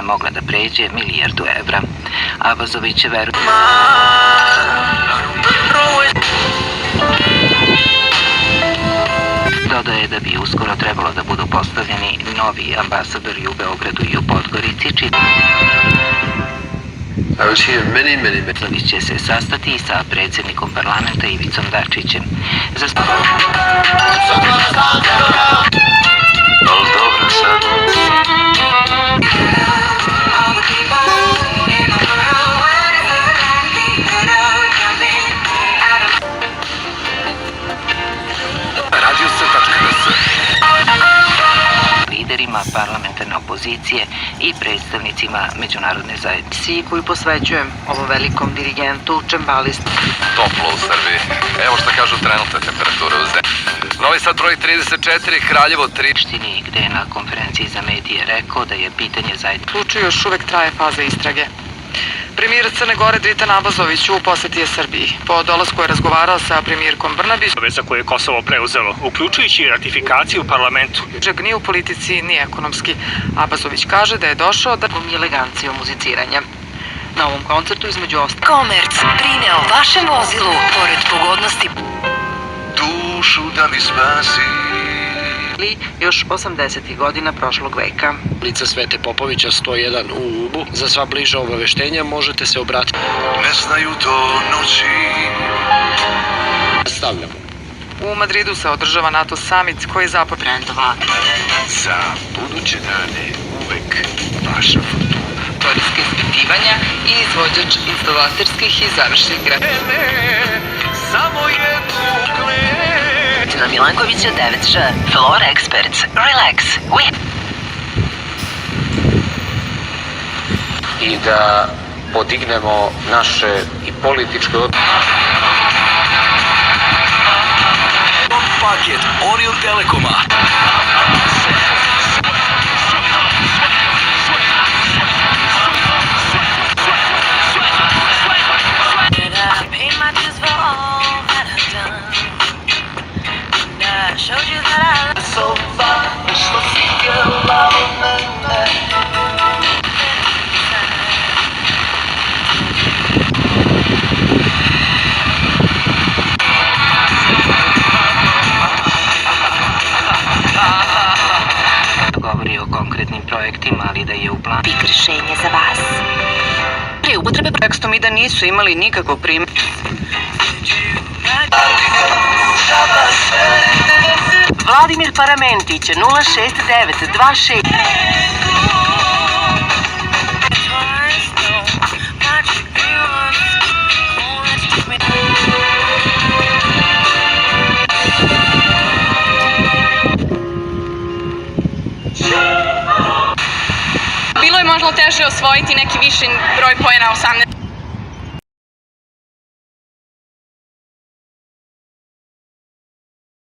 mogla da pređe 1 milijardu evra. Abazović veruje dodaje da bi uskoro trebalo da budu postavljeni novi ambasadori u Beogradu i u Podgorici, Abazović će se sastati i sa predsjednikom parlamenta Ivicom Dačićem. Dobro sad. Liderima parlamentarne opozicije i predstavnicima međunarodne zajednice koju posvećujem ovom velikom dirigentu Čembalistu. Toplo u Srbiji. Evo što kažu trenutne temperature u zemlji. Novi Sad broj 34, Kraljevo 3. Gde je na konferenciji za medije rekao da je pitanje zajednice. U slučaju još uvek traje faza istrage. Premijer Crne Gore Dritan Abazović u poseti je Srbiji. Po dolasku je razgovarao sa premijerkom Brnabić, obaveza koje je Kosovo preuzelo, uključujući i ratifikaciju u parlamentu. ni u politici, ni ekonomski. Abazović kaže da je došao da elegancijom muziciranja. Na ovom koncertu između ostalih Komerc brine o vašem vozilu, pored pogodnosti. Dušu da mi spasi. još 80. godina prošlog veka. Ulica Svete Popovića 101 u Ubu. Za sva bliža obaveštenja možete se obratiti. Ne znaju do noći. Stavljamo. u Madridu se održava NATO summit koji je započeo Brendova. Za buduće dane uvek vaša fortuna. Istorijske ispitivanja i izvođač instalaterskih i završnih gradova. Samo jednu kleć. Na Milankovića 9Ž. Floor Experts. Relax. I da podignemo naše i političke Paket Orion Telekoma. Govori o konkretnim projektima, ali da je u planu Pik rešenje za vas. pri upotrebe tekstom i da nisu imali nikakvo primjer. Vladimir Paramentić 06926. Bilo je možda teže osvojiti neki viši broj poena 18.